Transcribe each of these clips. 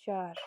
4।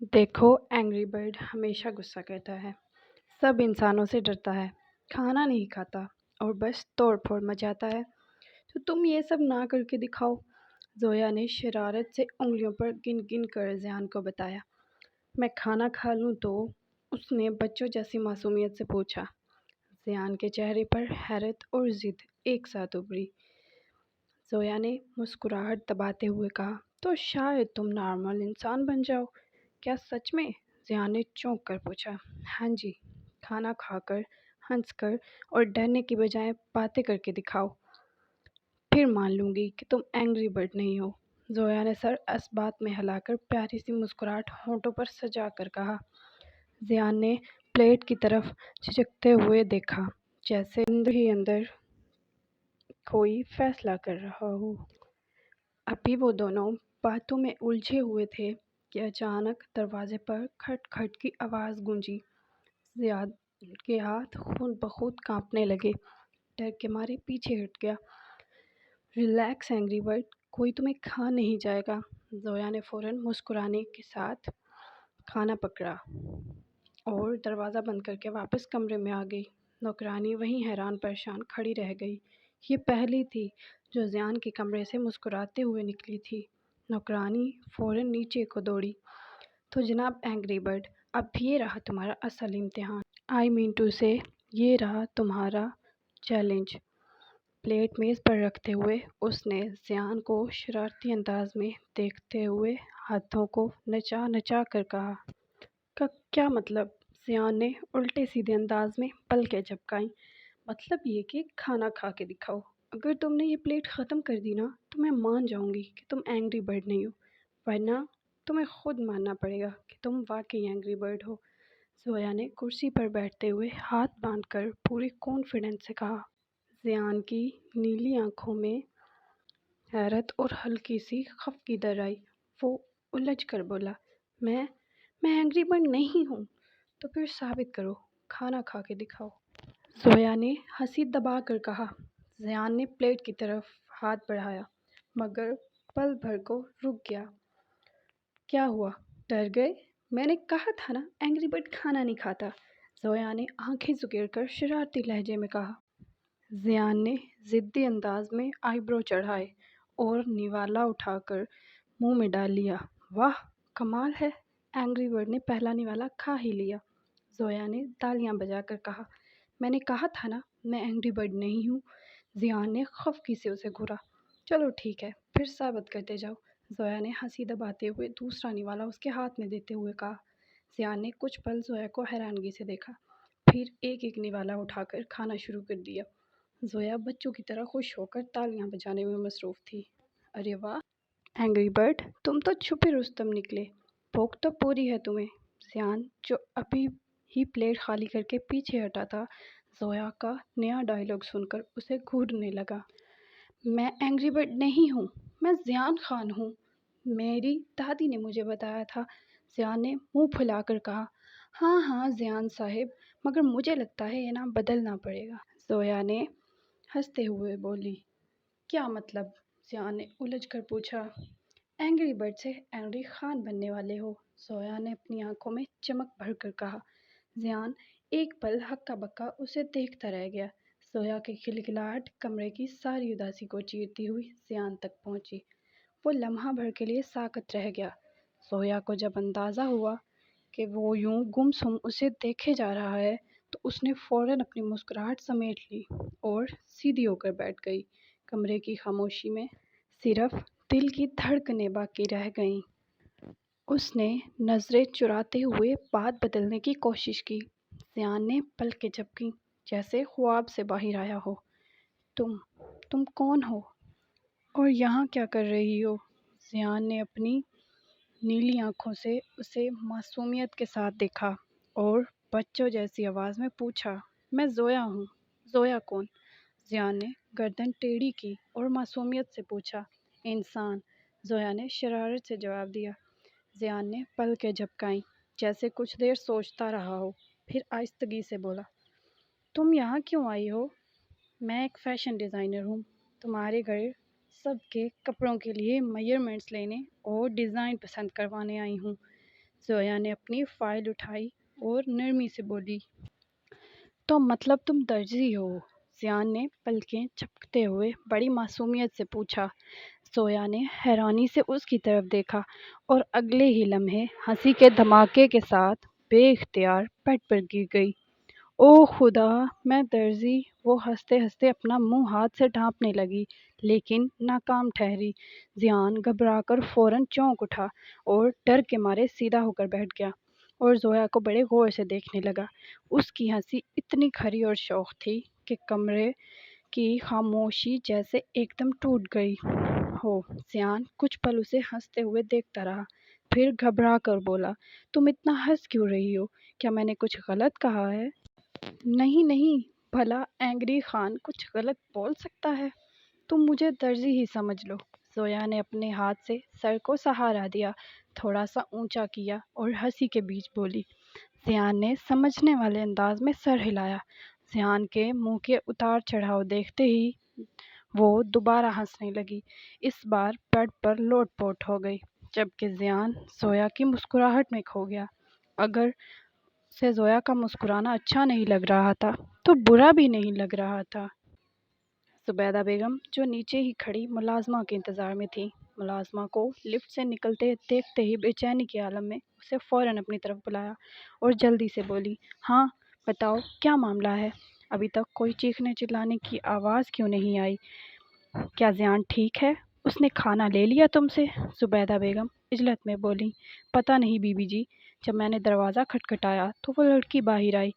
دیکھو angry bird ہمیشہ غصہ کرتا ہے، سب انسانوں سے ڈرتا ہے، کھانا نہیں کھاتا اور بس توڑ پھوڑ مچاتا ہے۔ تو تم یہ سب نہ کر کے دکھاؤ، زویا نے شرارت سے انگلیوں پر گن گن کر زیان کو بتایا۔ میں کھانا کھا لوں تو؟ اس نے بچوں جیسی معصومیت سے پوچھا۔ زیان کے چہرے پر حیرت اور ضد ایک ساتھ ابھری۔ زویا نے مسکراہٹ دباتے ہوئے کہا، تو شاید تم نارمل انسان بن جاؤ۔ کیا سچ میں؟ زیان نے چونک کر پوچھا۔ ہاں جی، کھانا کھا کر، ہنس کر اور ڈرنے کی بجائے باتیں کر کے دکھاؤ، پھر مان لوں گی کہ تم اینگری برڈ نہیں ہو۔ زویا نے سر اس بات میں ہلا کر پیاری سی مسکراہٹ ہونٹوں پر سجا کر کہا۔ زیان نے پلیٹ کی طرف جھجکتے ہوئے دیکھا، جیسے اندر ہی اندر کوئی فیصلہ کر رہا ہو۔ ابھی وہ دونوں باتوں میں الجھے ہوئے تھے کہ اچانک دروازے پر کھٹ کھٹ کی آواز گونجی۔ زیاد کے ہاتھ خود بخود کانپنے لگے، ڈر کے مارے پیچھے ہٹ گیا۔ ریلیکس اینگری برڈ، کوئی تمہیں کھا نہیں جائے گا۔ زویا نے فوراً مسکرانے کے ساتھ کھانا پکڑا اور دروازہ بند کر کے واپس کمرے میں آ گئی۔ نوکرانی وہیں حیران پریشان کھڑی رہ گئی۔ یہ پہلی تھی جو زیان کے کمرے سے مسکراتے ہوئے نکلی تھی۔ نوکرانی فوراً نیچے کو دوڑی۔ تو جناب اینگری برڈ، اب یہ رہا تمہارا اصل امتحان۔ آئی مین ٹو سے، یہ رہا تمہارا چیلنج۔ پلیٹ میز پر رکھتے ہوئے اس نے زیان کو شرارتی انداز میں دیکھتے ہوئے ہاتھوں کو نچا نچا کر کہا۔ کا کیا مطلب؟ زیان نے الٹے سیدھے انداز میں پلکیں جھپکائیں۔ مطلب یہ کہ کھانا کھا کے دکھاؤ۔ اگر تم نے یہ پلیٹ ختم کر دی نا تو میں مان جاؤں گی کہ تم اینگری برڈ نہیں ہو، ورنہ تمہیں خود ماننا پڑے گا کہ تم واقعی اینگری برڈ ہو۔ زویا نے کرسی پر بیٹھتے ہوئے ہاتھ باندھ کر پورے کانفیڈنس سے کہا۔ زیان کی نیلی آنکھوں میں حیرت اور ہلکی سی خفگی در آئی۔ وہ الجھ کر بولا، میں اینگری برڈ نہیں ہوں۔ تو پھر ثابت کرو، کھانا کھا کے دکھاؤ۔ زویا نے ہنسی دبا کر کہا۔ زیان نے پلیٹ کی طرف ہاتھ بڑھایا، مگر پل بھر کو رک گیا۔ کیا ہوا، ڈر گئے؟ میں نے کہا تھا نا اینگری برڈ کھانا نہیں کھاتا، زویا نے آنکھیں سکیڑ کر شرارتی لہجے میں کہا۔ زیان نے ضدی انداز میں آئی برو چڑھائے اور نوالا اٹھا کر منہ میں ڈال لیا۔ واہ، کمال ہے، اینگری برڈ نے پہلا نوالا کھا ہی لیا۔ زویا نے تالیاں بجا کر کہا، میں نے کہا تھا نا میں اینگری برڈ نہیں ہوں۔ زیان نے خفگی سے اسے گھورا۔ چلو ٹھیک ہے، پھر ثابت کرتے جاؤ۔ زویا نے ہنسی دباتے ہوئے دوسرا نوالا اس کے ہاتھ میں دیتے ہوئے کہا۔ زیان نے کچھ پل زویا کو حیرانگی سے دیکھا، پھر ایک ایک نوالا اٹھا کر کھانا شروع کر دیا۔ زویا بچوں کی طرح خوش ہو کر تالیاں بجانے میں مصروف تھی۔ ارے واہ اینگری برڈ، تم تو چھپے رستم نکلے، بھوک تو پوری ہے تمہیں۔ زیان، جو ابھی ہی پلیٹ خالی کر کے پیچھے ہٹا تھا، زویا کا نیا ڈائلاگ سن کر اسے گھورنے لگا۔ میں اینگری برڈ نہیں ہوں، میں زیان خان ہوں، میری دادی نے مجھے بتایا تھا۔ زیان نے منہ پھلا کر کہا۔ ہاں ہاں زیان صاحب، مگر مجھے لگتا ہے یہ نام بدلنا پڑے گا۔ زویا نے ہنستے ہوئے بولی۔ کیا مطلب؟ زیان نے الجھ کر پوچھا۔ اینگری برڈ سے اینگری خان بننے والے ہو، زویا نے اپنی آنکھوں میں چمک بھر کر کہا۔ زیان ایک پل ہکا بکا اسے دیکھتا رہ گیا۔ زویا کی کھلکھلاہٹ کمرے کی ساری اداسی کو چیرتی ہوئی زیان تک پہنچی۔ وہ لمحہ بھر کے لیے ساکت رہ گیا۔ زویا کو جب اندازہ ہوا کہ وہ یوں گم سم اسے دیکھے جا رہا ہے تو اس نے فوراً اپنی مسکراہٹ سمیٹ لی اور سیدھی ہو کر بیٹھ گئی۔ کمرے کی خاموشی میں صرف دل کی دھڑکنیں باقی رہ گئیں۔ اس نے نظریں چراتے ہوئے بات بدلنے کی کوشش کی۔ زیان نے پلکیں جھپکیں، جیسے خواب سے باہر آیا ہو۔ تم کون ہو اور یہاں کیا کر رہی ہو؟ زیان نے اپنی نیلی آنکھوں سے اسے معصومیت کے ساتھ دیکھا اور بچوں جیسی آواز میں پوچھا۔ میں زویا ہوں۔ زویا کون؟ زیان نے گردن ٹیڑھی کی اور معصومیت سے پوچھا۔ انسان، زویا نے شرارت سے جواب دیا۔ زیان نے پلکیں جھپکائیں، جیسے کچھ دیر سوچتا رہا ہو، پھر آہستگی سے بولا۔ تم یہاں کیوں آئی ہو؟ میں ایک فیشن ڈیزائنر ہوں، تمہارے گھر سب کے کپڑوں کے لیے میجرمنٹس لینے اور ڈیزائن پسند کروانے آئی ہوں۔ زویا نے اپنی فائل اٹھائی اور نرمی سے بولی، تو مطلب تم درزی ہو؟ زیان نے پلکیں جھپکتے ہوئے بڑی معصومیت سے پوچھا۔ زویا نے حیرانی سے اس کی طرف دیکھا اور اگلے ہی لمحے ہنسی کے دھماکے کے ساتھ بے اختیار بیڈ پر گر گئی۔ او خدا، میں درزی! وہ ہنستے ہنستے اپنا منہ ہاتھ سے ڈھانپنے لگی، لیکن ناکام ٹھہری۔ زیان گھبرا کر فوراً چونک اٹھا اور ڈر کے مارے سیدھا ہو کر بیٹھ گیا اور زویا کو بڑے غور سے دیکھنے لگا۔ اس کی ہنسی اتنی کھری اور شوخ تھی کہ کمرے کی خاموشی جیسے ایک دم ٹوٹ گئی ہو۔ زیان کچھ پل اسے ہنستے ہوئے دیکھتا رہا، پھر گھبرا کر بولا، تم اتنا ہنس کیوں رہی ہو؟ کیا میں نے کچھ غلط کہا ہے؟ نہیں نہیں، بھلا اینگری خان کچھ غلط بول سکتا ہے؟ تم مجھے درزی ہی سمجھ لو۔ زویا نے اپنے ہاتھ سے سر کو سہارا دیا، تھوڑا سا اونچا کیا اور ہنسی کے بیچ بولی۔ زیان نے سمجھنے والے انداز میں سر ہلایا۔ زیان کے منہ کے اتار چڑھاؤ دیکھتے ہی وہ دوبارہ ہنسنے لگی، اس بار بیڈ پر لوٹ پوٹ ہو گئی، جبکہ زیان زویا کی مسکراہٹ میں کھو گیا۔ اگر اسے زویا کا مسکرانا اچھا نہیں لگ رہا تھا تو برا بھی نہیں لگ رہا تھا۔ زبیدہ بیگم جو نیچے ہی کھڑی ملازمہ کے انتظار میں تھی، ملازمہ کو لفٹ سے نکلتے دیکھتے ہی بے چینی کے عالم میں اسے فوراً اپنی طرف بلایا اور جلدی سے بولی، ہاں بتاؤ کیا معاملہ ہے؟ ابھی تک کوئی چیخنے چلانے کی آواز کیوں نہیں آئی؟ کیا زیان ٹھیک ہے؟ اس نے کھانا لے لیا تم سے؟ زبیدہ بیگم عجلت میں بولی، پتہ نہیں بی بی جی، جب میں نے دروازہ کھٹکھٹایا تو وہ لڑکی باہر آئی،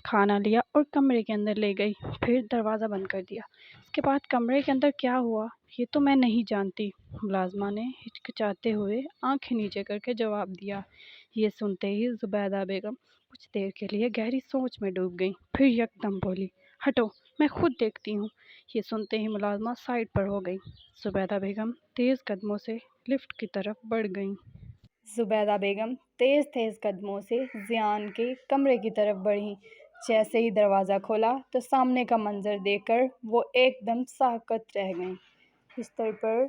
کھانا لیا اور کمرے کے اندر لے گئی، پھر دروازہ بند کر دیا۔ اس کے بعد کمرے کے اندر کیا ہوا یہ تو میں نہیں جانتی، ملازمہ نے ہچکچاتے ہوئے آنکھیں نیچے کر کے جواب دیا۔ یہ سنتے ہی زبیدہ بیگم کچھ دیر کے لیے گہری سوچ میں ڈوب گئیں، پھر یکدم بولی، ہٹو میں خود دیکھتی ہوں۔ یہ سنتے ہی ملازمہ سائڈ پر ہو گئی۔ زبیدہ بیگم تیز قدموں سے لفٹ کی طرف بڑھ گئیں۔ زبیدہ بیگم تیز تیز قدموں سے زیان کے کمرے کی طرف بڑھیں۔ جیسے ہی دروازہ کھولا تو سامنے کا منظر دیکھ کر وہ ایک دم ساکت رہ گئیں۔ بستر پر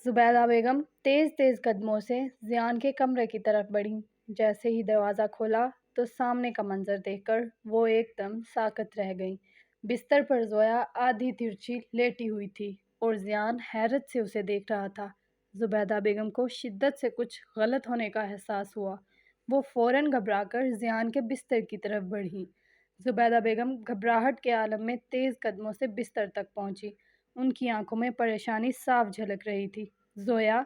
زبیدہ بیگم تیز تیز قدموں سے زیان کے کمرے کی طرف بڑھیں۔ جیسے ہی دروازہ کھولا تو سامنے کا منظر دیکھ کر وہ ایک دم ساکت رہ گئیں۔ بستر پر زویا آدھی ترچھی لیٹی ہوئی تھی اور زیان حیرت سے اسے دیکھ رہا تھا۔ زبیدہ بیگم کو شدت سے کچھ غلط ہونے کا احساس ہوا۔ وہ فوراً گھبرا کر زیان کے بستر کی طرف بڑھیں۔ زبیدہ بیگم گھبراہٹ کے عالم میں تیز قدموں سے بستر تک پہنچی۔ ان کی آنکھوں میں پریشانی صاف جھلک رہی تھی۔ زویا،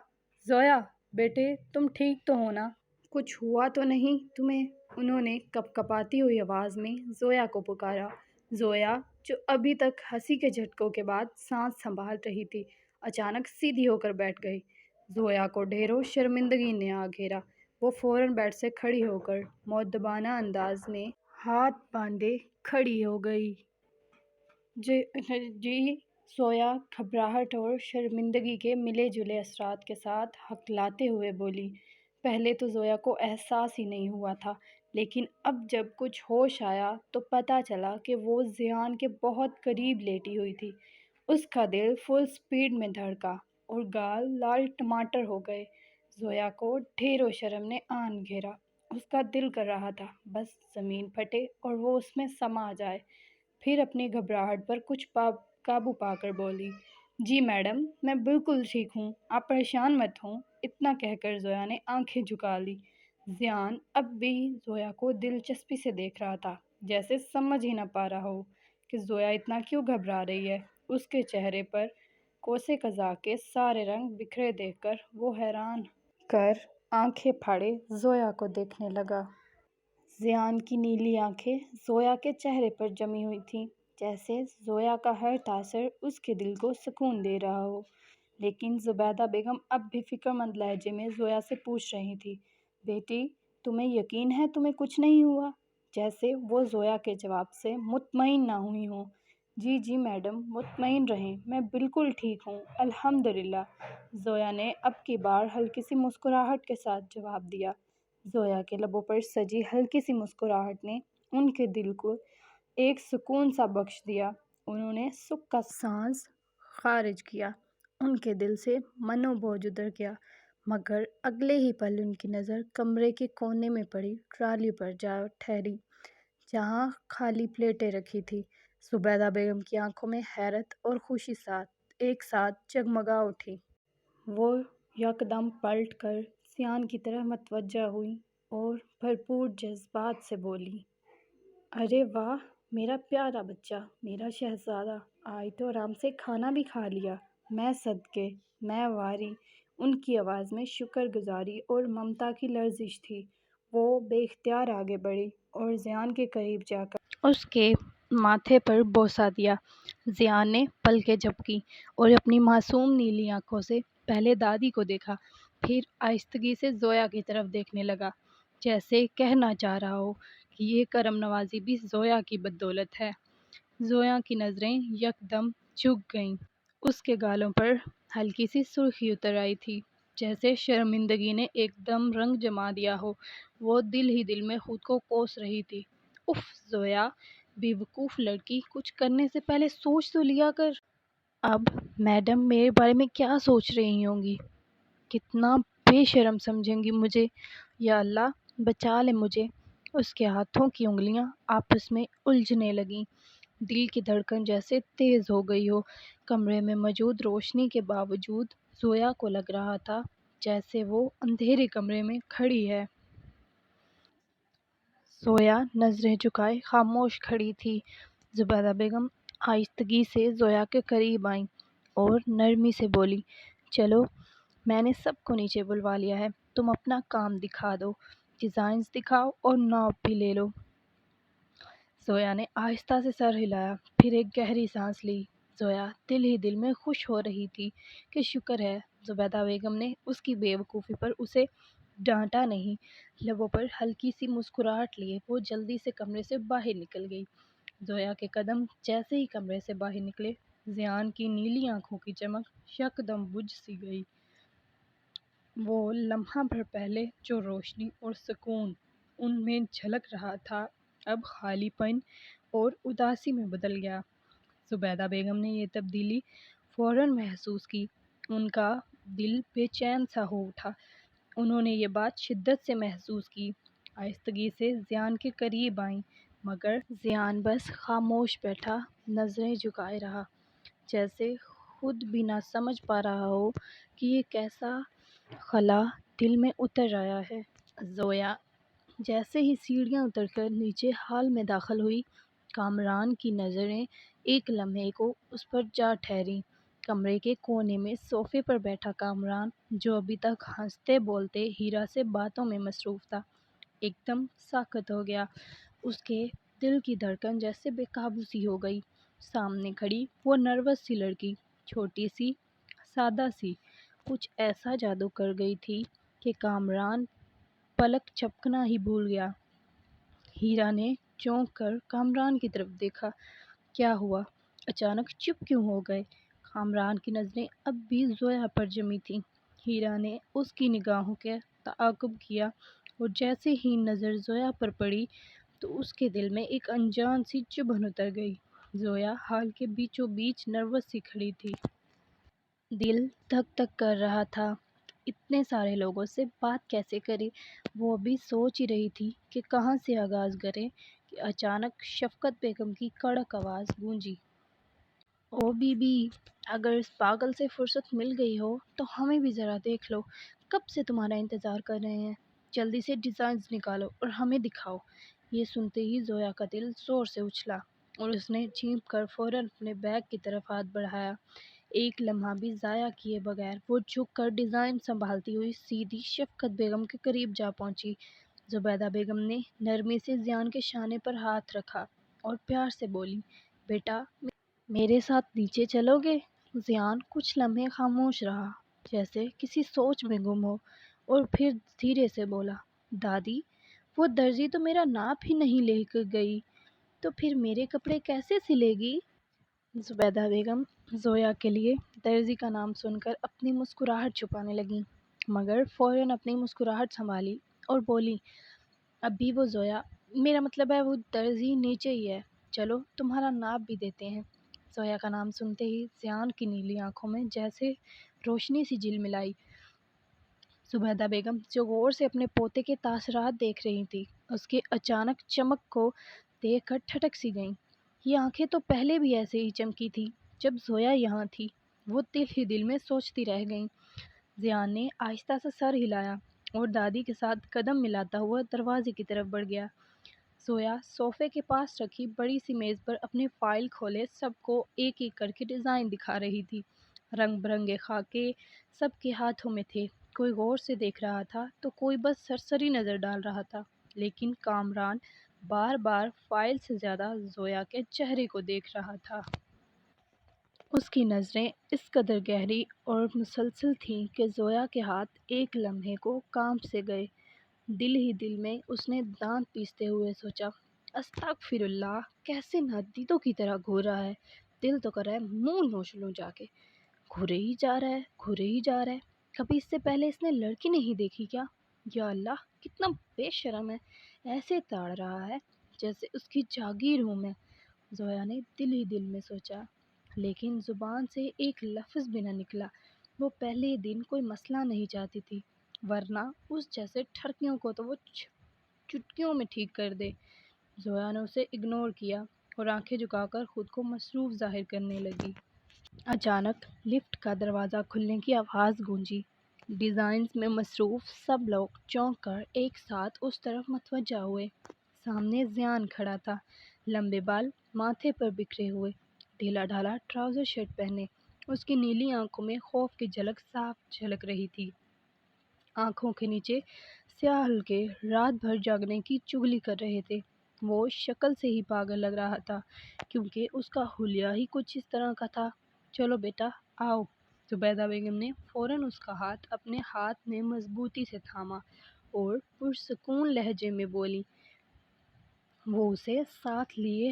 زویا بیٹے تم ٹھیک تو ہو نا؟ کچھ ہوا تو نہیں تمہیں؟ انہوں نے کپ کپاتی ہوئی آواز میں زویا کو پکارا۔ زویا جو ابھی تک ہنسی کے جھٹکوں کے بعد سانس سنبھال رہی تھی، اچانک سیدھی ہو کر بیٹھ گئی۔ زویا کو ڈھیروں شرمندگی نے آ گھیرا۔ وہ فوراً بیڈ سے کھڑی ہو کر مؤدبانہ انداز میں ہاتھ باندھے کھڑی ہو گئی۔ جی زویا گھبراہٹ اور شرمندگی کے ملے جلے اثرات کے ساتھ ہکلاتے ہوئے بولی۔ پہلے تو زویا کو احساس ہی نہیں ہوا تھا، لیکن اب جب کچھ ہوش آیا تو پتہ چلا کہ وہ زیان کے بہت قریب لیٹی ہوئی تھی۔ اس کا دل فل سپیڈ میں دھڑکا اور گال لال ٹماٹر ہو گئے۔ زویا کو ڈھیروں شرم نے آن گھیرا۔ اس کا دل کر رہا تھا بس زمین پھٹے اور وہ اس میں سما جائے۔ پھر اپنی گھبراہٹ پر کچھ قابو پا کر بولی، جی میڈم میں بالکل ٹھیک ہوں، آپ پریشان مت ہوں۔ اتنا کہہ کر زویا نے آنکھیں جھکا لی۔ زیان اب بھی زویا کو دلچسپی سے دیکھ رہا تھا، جیسے سمجھ ہی نہ پا رہا ہو کہ زویا اتنا کیوں گھبرا رہی ہے۔ اس کے چہرے پر کوسے قزاق کے سارے رنگ بکھرے دیکھ کر وہ حیران کر آنکھیں پھاڑے زویا کو دیکھنے لگا۔ زیان کی نیلی آنکھیں زویا کے چہرے پر جمی ہوئی تھیں، جیسے زویا کا ہر تاثر اس کے دل کو سکون دے رہا ہو۔ لیکن زبیدہ بیگم اب بھی فکر مند لہجے میں زویا سے پوچھ رہی تھی، بیٹی تمہیں یقین ہے تمہیں کچھ نہیں ہوا؟ جیسے وہ زویا کے جواب سے مطمئن نہ ہوئی ہوں۔ جی جی میڈم مطمئن رہیں، میں بالکل ٹھیک ہوں الحمدللہ، زویا نے اب کی بار ہلکی سی مسکراہٹ کے ساتھ جواب دیا۔ زویا کے لبوں پر سجی ہلکی سی مسکراہٹ نے ان کے دل کو ایک سکون سا بخش دیا۔ انہوں نے سکھ کا سانس خارج کیا۔ ان کے دل سے منو بوجھ اتر گیا، مگر اگلے ہی پل ان کی نظر کمرے کے کونے میں پڑی ٹرالی پر جا ٹھہری جہاں خالی پلیٹیں رکھی تھی۔ زبیدہ بیگم کی آنکھوں میں حیرت اور خوشی ایک ساتھ جگمگا اٹھی۔ وہ یکدم پلٹ کر زیان کی طرف متوجہ ہوئی اور بھرپور جذبات سے بولی، ارے واہ میرا پیارا بچہ، میرا شہزادہ، آج تو آرام سے کھانا بھی کھا لیا۔ میں صدقے، میں واری۔ ان کی آواز میں شکر گزاری اور ممتا کی لرزش تھی۔ وہ بے اختیار آگے بڑھی اور زیان کے قریب جا کر اس کے ماتھے پر بوسہ دیا۔ زیان نے پلکیں جھپکیں اور اپنی معصوم نیلی آنکھوں سے پہلے دادی کو دیکھا، پھر آہستگی سے زویا کی طرف دیکھنے لگا، جیسے کہنا چاہ رہا ہو کہ یہ کرم نوازی بھی زویا کی بدولت ہے۔ زویا کی نظریں یکدم جھک گئیں۔ اس کے گالوں پر ہلکی سی سرخی اتر آئی تھی، جیسے شرمندگی نے ایک دم رنگ جما دیا ہو۔ وہ دل ہی دل میں خود کو کوس رہی تھی۔ اف زویا، بے وقوف لڑکی، کچھ کرنے سے پہلے سوچ تو لیا کر۔ اب میڈم میرے بارے میں کیا سوچ رہی ہوں گی؟ کتنا بے شرم سمجھیں گی مجھے۔ یا اللہ بچا لے مجھے۔ اس کے ہاتھوں کی انگلیاں آپس میں الجھنے لگیں، دل کی دھڑکن جیسے تیز ہو گئی ہو۔ کمرے میں موجود روشنی کے باوجود زویا کو لگ رہا تھا جیسے وہ اندھیرے کمرے میں کھڑی ہے۔ زویا نظریں جھکائے خاموش کھڑی تھی۔ زبیدہ بیگم آہستگی سے زویا کے قریب آئیں اور نرمی سے بولی، چلو میں نے سب کو نیچے بلوا لیا ہے، تم اپنا کام دکھا دو، ڈیزائنز دکھاؤ اور ناپ بھی لے لو۔ زویا نے آہستہ سے سر ہلایا، پھر ایک گہری سانس لی۔ زویا دل ہی دل میں خوش ہو رہی تھی کہ شکر ہے زبیدہ بیگم نے اس کی بے وقوفی پر اسے ڈانٹا نہیں۔ لبوں پر ہلکی سی مسکراہٹ لیے وہ جلدی سے کمرے سے باہر نکل گئی۔ زویا کے قدم جیسے ہی کمرے سے باہر نکلے، زیان کی نیلی آنکھوں کی چمک یکدم بجھ سی گئی۔ وہ لمحہ بھر پہلے جو روشنی اور سکون ان میں جھلک رہا تھا، اب خالی پن اور اداسی میں بدل گیا۔ زبیدہ بیگم نے یہ تبدیلی فوراً محسوس کی۔ ان کا دل بے چین سا ہو اٹھا۔ انہوں نے یہ بات شدت سے محسوس کی۔ آہستگی سے زیان کے قریب آئیں، مگر زیان بس خاموش بیٹھا، نظریں جھکائے رہا، جیسے خود بھی نہ سمجھ پا رہا ہو کہ یہ کیسا خلا دل میں اتر آیا ہے۔ زویا جیسے ہی سیڑھیاں اتر کر نیچے ہال میں داخل ہوئی، کامران کی نظریں ایک لمحے کو اس پر جا ٹھہریں۔ کمرے کے کونے میں صوفے پر بیٹھا کامران، جو ابھی تک ہنستے بولتے ہیرا سے باتوں میں مصروف تھا، ایک دم ساکت ہو گیا۔ اس کے دل کی دھڑکن جیسے بے قابو سی ہو گئی۔ سامنے کھڑی وہ نروس سی لڑکی، چھوٹی سی، سادہ سی، کچھ ایسا جادو کر گئی تھی کہ کامران پلک جھپکنا ہی بھول گیا۔ ہیرا نے چونک کر کامران کی طرف دیکھا۔ کیا ہوا؟ اچانک چپ کیوں ہو گئے؟ کامران کی نظریں اب بھی زویا پر جمی تھیں۔ ہیرا نے اس کی نگاہوں کا تعاقب کیا اور جیسے ہی نظر زویا پر پڑی تو اس کے دل میں ایک انجان سی چبھن اتر گئی۔ زویا ہال کے بیچوں بیچ نروس سی کھڑی تھی۔ دل دھک دھک کر رہا تھا۔ اتنے سارے لوگوں سے بات کیسے کرے؟ وہ ابھی سوچ ہی رہی تھی کہ کہاں سے آغاز کرے کہ اچانک شفقت بیگم کی کڑک آواز گونجی، او بی بی، اگر اس پاگل سے فرصت مل گئی ہو تو ہمیں بھی ذرا دیکھ لو، کب سے تمہارا انتظار کر رہے ہیں، جلدی سے ڈیزائنز نکالو اور ہمیں دکھاؤ۔ یہ سنتے ہی زویا کا دل زور سے اچھلا اور اس نے جھینپ کر فوراً اپنے بیگ کی طرف ہاتھ بڑھایا۔ ایک لمحہ بھی ضائع کیے بغیر وہ جھک کر ڈیزائن سنبھالتی ہوئی سیدھی شفقت بیگم کے قریب جا پہنچی۔ زبیدہ بیگم نے نرمی سے زیان کے شانے پر ہاتھ رکھا اور پیار سے بولی، بیٹا میرے ساتھ نیچے چلو گے؟ زیان کچھ لمحے خاموش رہا، جیسے کسی سوچ میں گم ہو، اور پھر دھیرے سے بولا، دادی وہ درزی تو میرا ناپ ہی نہیں لے کر گئی، تو پھر میرے کپڑے کیسے سلے گی؟ زبیدہ بیگم زویا کے لیے درزی کا نام سن کر اپنی مسکراہٹ چھپانے لگیں، مگر فوراً اپنی مسکراہٹ سنبھالی اور بولی، ابھی وہ زویا، میرا مطلب ہے وہ درزی نیچے ہی ہے، چلو تمہارا ناپ بھی دیتے ہیں۔ زویا کا نام سنتے ہی زیان کی نیلی آنکھوں میں جیسے روشنی سی جھلملائی۔ زبیدہ بیگم جو غور سے اپنے پوتے کے تاثرات دیکھ رہی تھی، اس کی اچانک چمک کو دیکھ کر ٹھٹک سی گئیں۔ یہ آنکھیں تو پہلے بھی ایسے ہی چمکی تھی جب زویا یہاں تھی۔ وہ دل ہی دل میں سوچتی رہ گئیں۔ زیان نے آہستہ سے سر ہلایا اور دادی کے ساتھ قدم ملاتا ہوا دروازے کی طرف بڑھ گیا۔ زویا صوفے کے پاس رکھی بڑی سی میز پر اپنی فائل کھولے سب کو ایک ایک کر کے ڈیزائن دکھا رہی تھی۔ رنگ برنگے خاکے سب کے ہاتھوں میں تھے، کوئی غور سے دیکھ رہا تھا تو کوئی بس سرسری نظر ڈال رہا تھا، لیکن کامران بار بار فائل سے زیادہ زویا کے چہرے کو دیکھ رہا تھا۔ اس کی نظریں اس قدر گہری اور مسلسل تھیں کہ زویا کے ہاتھ ایک لمحے کو کانپ سے گئے۔ دل ہی دل میں اس نے دانت پیستے ہوئے سوچا، استغفر اللہ، کیسے نادیدوں کی طرح گھور رہا ہے۔ دل تو کر رہا ہے منہ نوچ لوں جا کے۔ گھورے ہی جا رہا ہے، گھورے ہی جا رہا ہے۔ کبھی اس سے پہلے اس نے لڑکی نہیں دیکھی کیا؟ یا اللہ، کتنا بے شرم ہے، ایسے تاڑ رہا ہے جیسے اس کی جاگیر ہوں میں۔ زویا نے دل ہی دل میں سوچا، لیکن زبان سے ایک لفظ بھی نہ نکلا۔ وہ پہلے دن کوئی مسئلہ نہیں چاہتی تھی، ورنہ اس جیسے ٹھڑکیوں کو تو وہ چٹکیوں میں ٹھیک کر دے۔ زویا نے اسے اگنور کیا اور آنکھیں جھکا کر خود کو مصروف ظاہر کرنے لگی۔ اچانک لفٹ کا دروازہ کھلنے کی آواز گونجی۔ ڈیزائنز میں مصروف سب لوگ چونک کر ایک ساتھ اس طرف متوجہ ہوئے۔ سامنے زیان کھڑا تھا، لمبے بال ماتھے پر بکھرے ہوئے، ڈھیلا ڈھالا ٹراؤزر شرٹ پہنے۔ اس کی نیلی آنکھوں میں خوف کی جھلک صاف جھلک رہی تھی۔ آنکھوں کے نیچے سیاہ حلقے رات بھر جاگنے کی چغلی کر رہے تھے۔ وہ شکل سے ہی پاگل لگ رہا تھا، کیونکہ اس کا حلیہ ہی کچھ اس طرح کا تھا۔ چلو بیٹا، آؤ۔ زبیدہ بیگم نے فوراً اس کا ہاتھ اپنے ہاتھ میں مضبوطی سے تھاما اور پرسکون لہجے میں بولی۔ وہ اسے ساتھ لیے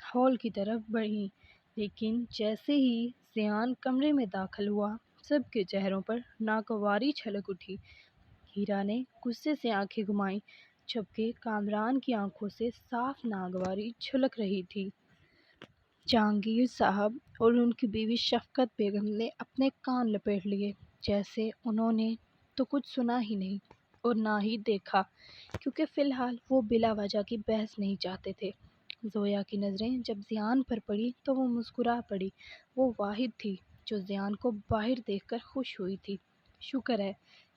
ہال کی طرف بڑھیں، لیکن جیسے ہی زیان کمرے میں داخل ہوا، سب کے چہروں پر ناگواری چھلک اٹھی۔ ہیرا نے غصے سے آنکھیں گھمائیں، جبکہ کامران کی آنکھوں سے صاف ناگواری چھلک رہی تھی۔ جہانگیر صاحب اور ان کی بیوی شفقت بیگم نے اپنے کان لپیٹ لیے، جیسے انہوں نے تو کچھ سنا ہی نہیں اور نہ ہی دیکھا، کیونکہ فی الحال وہ بلا وجہ کی بحث نہیں چاہتے تھے۔ زویا کی نظریں جب زیان پر پڑی تو وہ مسکرا پڑی۔ وہ واحد تھی جو زیان کو باہر دیکھ کر خوش ہوئی تھی۔ شکر ہے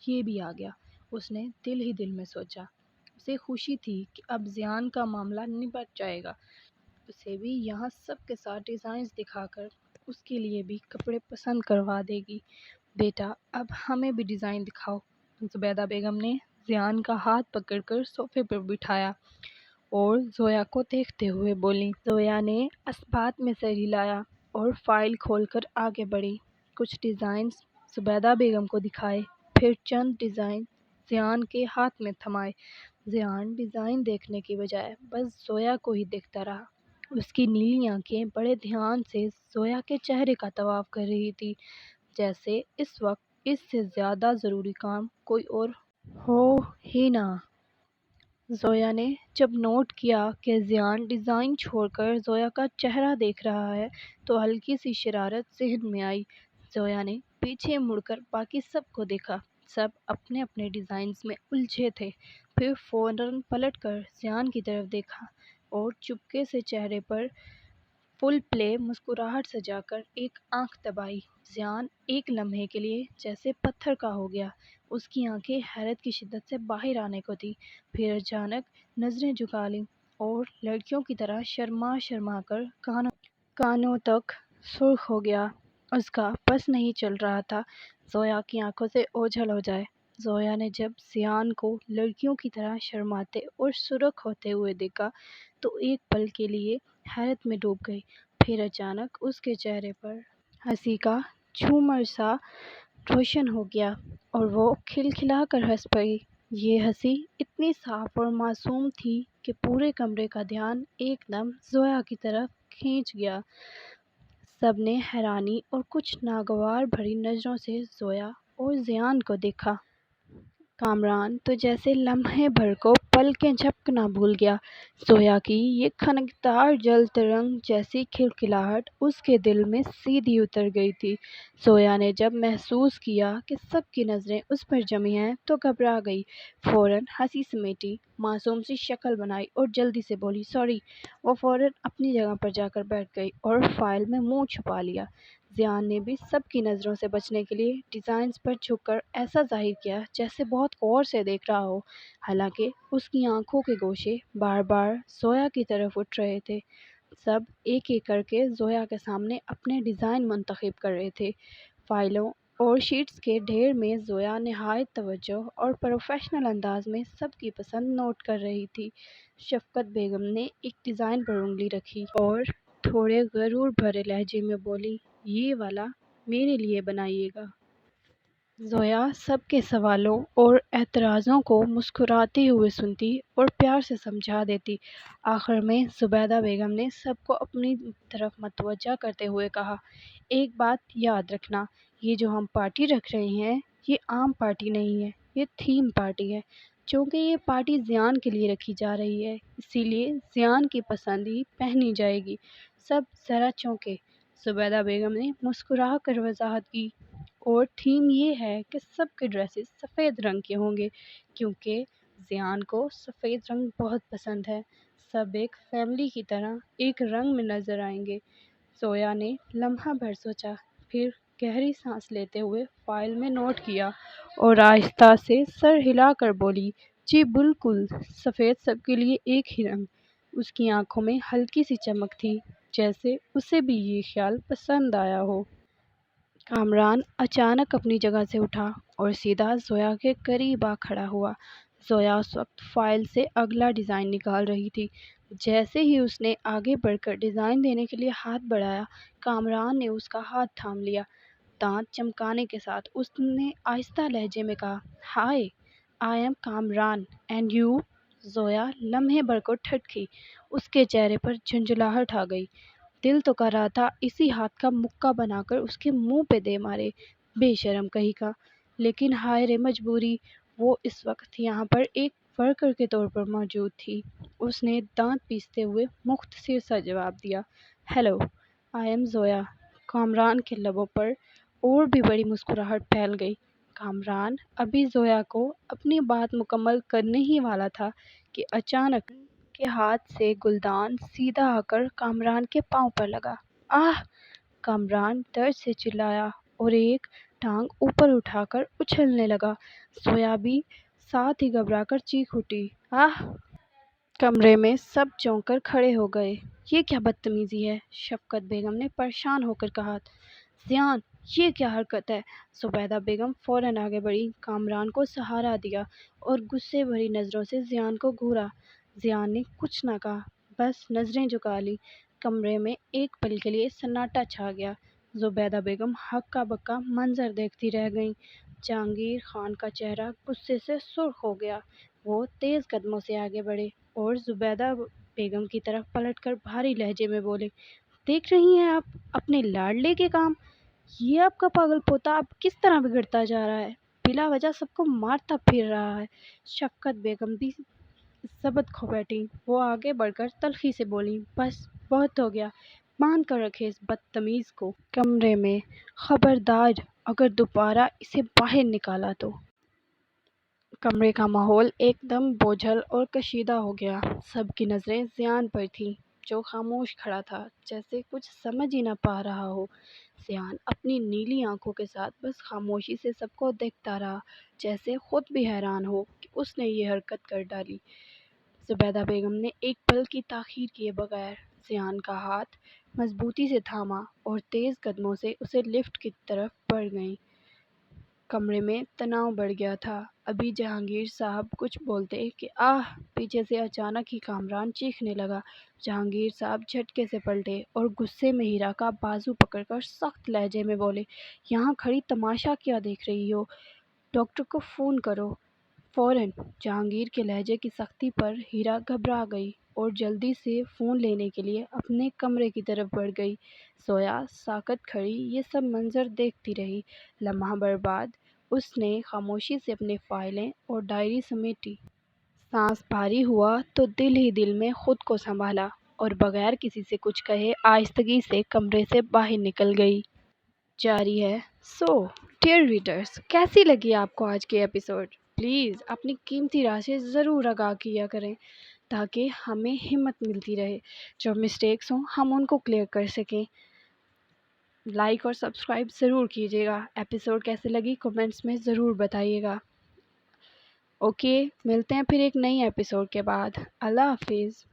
یہ بھی آ گیا، اس نے دل ہی دل میں سوچا۔ اسے خوشی تھی کہ اب زیان کا معاملہ نبٹ جائے گا۔ اسے بھی یہاں سب کے ساتھ ڈیزائنز دکھا کر اس کے لیے بھی کپڑے پسند کروا دے گی۔ بیٹا، اب ہمیں بھی ڈیزائن دکھاؤ۔ زبیدہ بیگم نے زیان کا ہاتھ پکڑ کر صوفے پر بٹھایا اور زویا کو دیکھتے ہوئے بولی۔ زویا نے اثبات میں سر ہلایا اور فائل کھول کر آگے بڑھی۔ کچھ ڈیزائنز زبیدہ بیگم کو دکھائے، پھر چند ڈیزائن زیان کے ہاتھ میں تھمائے۔ زیان ڈیزائن دیکھنے کی بجائے بس زویا کو ہی دیکھتا رہا۔ اس کی نیلی آنکھیں بڑے دھیان سے زویا کے چہرے کا طواف کر رہی تھی، جیسے اس وقت اس سے زیادہ ضروری کام کوئی اور ہو ہی نہ۔ زویا نے جب نوٹ کیا کہ زیان ڈیزائن چھوڑ کر زویا کا چہرہ دیکھ رہا ہے تو ہلکی سی شرارت ذہن میں آئی۔ زویا نے پیچھے مڑ کر باقی سب کو دیکھا، سب اپنے اپنے ڈیزائنز میں الجھے تھے۔ پھر فوراً پلٹ کر زیان کی طرف دیکھا اور چپکے سے چہرے پر فل پلے مسکراہٹ سجا کر ایک آنکھ دبائی۔ زیان ایک لمحے کے لیے جیسے پتھر کا ہو گیا۔ اس کی آنکھیں حیرت کی شدت سے باہر آنے کو تھی، پھر اچانک نظریں جھکا لیں اور لڑکیوں کی طرح شرما شرما کر کانوں تک سرخ ہو گیا۔ اس کا بس نہیں چل رہا تھا زویا کی آنکھوں سے اوجھل ہو جائے۔ زویا نے جب زیان کو لڑکیوں کی طرح شرماتے اور سرخ ہوتے ہوئے دیکھا تو ایک پل کے لیے حیرت میں ڈوب گئی، پھر اچانک اس کے چہرے پر ہنسی کا جھومر سا روشن ہو گیا اور وہ کھلکھلا کر ہنس پڑی۔ یہ ہنسی اتنی صاف اور معصوم تھی کہ پورے کمرے کا دھیان ایک دم زویا کی طرف کھینچ گیا۔ سب نے حیرانی اور کچھ ناگوار بھری نظروں سے زویا اور زیان کو دیکھا۔ کامران تو جیسے لمحے بھر کو پلکیں جھپکنا بھول گیا۔ زویا کی یہ کھنکدار جل ترنگ جیسی کھلکھلاہٹ اس کے دل میں سیدھی اتر گئی تھی۔ زویا نے جب محسوس کیا کہ سب کی نظریں اس پر جمی ہیں تو گھبرا گئی، فوراً ہنسی سمیٹی، معصوم سی شکل بنائی اور جلدی سے بولی سوری۔ وہ فوراً اپنی جگہ پر جا کر بیٹھ گئی اور فائل میں منہ چھپا لیا۔ زیان نے بھی سب کی نظروں سے بچنے کے لیے ڈیزائنز پر جھک کر ایسا ظاہر کیا جیسے بہت غور سے دیکھ رہا ہو، حالانکہ اس کی آنکھوں کے گوشے بار بار زویا کی طرف اٹھ رہے تھے۔ سب ایک ایک کر کے زویا کے سامنے اپنے ڈیزائن منتخب کر رہے تھے۔ فائلوں اور شیٹس کے ڈھیر میں زویا نہایت توجہ اور پروفیشنل انداز میں سب کی پسند نوٹ کر رہی تھی۔ شفقت بیگم نے ایک ڈیزائن پر انگلی رکھی اور تھوڑے غرور بھرے لہجے میں بولی یہ والا میرے لیے بنائیے گا۔ زویا سب کے سوالوں اور اعتراضوں کو مسکراتے ہوئے سنتی اور پیار سے سمجھا دیتی۔ آخر میں زبیدہ بیگم نے سب کو اپنی طرف متوجہ کرتے ہوئے کہا ایک بات یاد رکھنا، یہ جو ہم پارٹی رکھ رہے ہیں یہ عام پارٹی نہیں ہے، یہ تھیم پارٹی ہے۔ چونکہ یہ پارٹی زیان کے لیے رکھی جا رہی ہے اسی لیے زیان کی پسند ہی پہنی جائے گی۔ سب ذرا چونکے۔ زبیدہ بیگم نے مسکرا کر وضاحت کی اور تھیم یہ ہے کہ سب کے ڈریسز سفید رنگ کے ہوں گے کیونکہ زیان کو سفید رنگ بہت پسند ہے۔ سب ایک فیملی کی طرح ایک رنگ میں نظر آئیں گے۔ زویا نے لمحہ بھر سوچا، پھر گہری سانس لیتے ہوئے فائل میں نوٹ کیا اور آہستہ سے سر ہلا کر بولی جی بالکل، سفید سب کے لیے ایک ہی رنگ۔ اس کی آنکھوں میں ہلکی سی چمک تھی، جیسے اسے بھی یہ خیال پسند آیا ہو۔ کامران اچانک اپنی جگہ سے اٹھا اور سیدھا زویا کے قریب آ کھڑا ہوا۔ زویا اس وقت فائل سے اگلا ڈیزائن نکال رہی تھی۔ جیسے ہی اس نے آگے بڑھ کر ڈیزائن دینے کے لیے ہاتھ بڑھایا، کامران نے اس کا ہاتھ تھام لیا۔ دانت چمکانے کے ساتھ اس نے آہستہ لہجے میں کہا hi, I'm Kamran and you? Zoya لمحے بھر کو ٹھٹکی، اس کے چہرے پر جھنجھلاہٹ آ گئی۔ دل تو کر رہا تھا اسی ہاتھ کا مکہ بنا کر اس کے منہ پہ دے مارے، بے شرم کہیں کا، لیکن ہائے رے مجبوری، وہ اس وقت یہاں پر ایک ورکر کے طور پر موجود تھی۔ اس نے دانت پیستے ہوئے مختصر سا جواب دیا hello, I am Zoya. Kamran کے لبوں پر اور بھی بڑی مسکراہٹ پھیل گئی۔ کامران ابھی زویا کو اپنی بات مکمل کرنے ہی والا تھا کہ اچانک کے ہاتھ سے گلدان سیدھا آ کر کامران کے پاؤں پر لگا۔ آہ! کامران درد سے چلایا اور ایک ٹانگ اوپر اٹھا کر اچھلنے لگا۔ زویا بھی ساتھ ہی گھبرا کر چیخ اٹھی آہ! کمرے میں سب چونک کر کھڑے ہو گئے۔ یہ کیا بدتمیزی ہے؟ شفقت بیگم نے پریشان ہو کر کہا۔ زیان، یہ کیا حرکت ہے؟ زبیدہ بیگم فوراً آگے بڑھی، کامران کو سہارا دیا اور غصے بھری نظروں سے زیان کو گھورا۔ زیان نے کچھ نہ کہا، بس نظریں جھکا لیں۔ کمرے میں ایک پل کے لیے سناٹا چھا گیا۔ زبیدہ بیگم ہکا بکا منظر دیکھتی رہ گئیں۔ جہانگیر خان کا چہرہ غصے سے سرخ ہو گیا۔ وہ تیز قدموں سے آگے بڑھے اور زبیدہ بیگم کی طرف پلٹ کر بھاری لہجے میں بولے دیکھ رہی ہیں آپ اپنے لاڈلے کے کام؟ یہ آپ کا پاگل پوتا اب کس طرح بگڑتا جا رہا ہے، بلا وجہ سب کو مارتا پھر رہا ہے۔ شفقت بیگم بھی ضبط کھو بیٹھی۔ وہ آگے بڑھ کر تلخی سے بولی بس بہت ہو گیا، باندھ کر رکھے اس بدتمیز کو کمرے میں، خبردار اگر دوبارہ اسے باہر نکالا تو۔ کمرے کا ماحول ایک دم بوجھل اور کشیدہ ہو گیا۔ سب کی نظریں زیان پر تھیں جو خاموش کھڑا تھا، جیسے کچھ سمجھ ہی نہ پا رہا ہو۔ زیان اپنی نیلی آنکھوں کے ساتھ بس خاموشی سے سب کو دیکھتا رہا، جیسے خود بھی حیران ہو کہ اس نے یہ حرکت کر ڈالی۔ زبیدہ بیگم نے ایک پل کی تاخیر کیے بغیر زیان کا ہاتھ مضبوطی سے تھاما اور تیز قدموں سے اسے لفٹ کی طرف بڑھ گئیں۔ کمرے میں تناؤ بڑھ گیا تھا۔ ابھی جہانگیر صاحب کچھ بولتے کہ آہ! پیچھے سے اچانک ہی کامران چیخنے لگا۔ جہانگیر صاحب جھٹکے سے پلٹے اور غصے میں ہیرا کا بازو پکڑ کر سخت لہجے میں بولے یہاں کھڑی تماشا کیا دیکھ رہی ہو؟ ڈاکٹر کو فون کرو فوراً۔ جہانگیر کے لہجے کی سختی پر ہیرا گھبرا گئی اور جلدی سے فون لینے کے لیے اپنے کمرے کی طرف بڑھ گئی۔ زویا ساکت کھڑی یہ سب منظر دیکھتی رہی۔ لمحہ بھر بعد اس نے خاموشی سے اپنی فائلیں اور ڈائری سمیٹی۔ سانس بھاری ہوا تو دل ہی دل میں خود کو سنبھالا اور بغیر کسی سے کچھ کہے آہستگی سے کمرے سے باہر نکل گئی۔ جاری ہے۔ سو ڈیئر ریڈرز، کیسی لگی آپ کو آج کی ایپیسوڈ؟ پلیز اپنی قیمتی رائے سے ضرور آگاہ کیا کریں تاکہ ہمیں ہمت ملتی رہے، جو مسٹیکس ہوں ہم ان کو کلیئر کر سکیں۔ لائک اور سبسکرائب ضرور کیجیے گا۔ ایپیسوڈ کیسے لگی کمنٹس میں ضرور بتائیے گا۔ اوکے، ملتے ہیں پھر ایک نئی ایپیسوڈ کے بعد۔ اللہ حافظ۔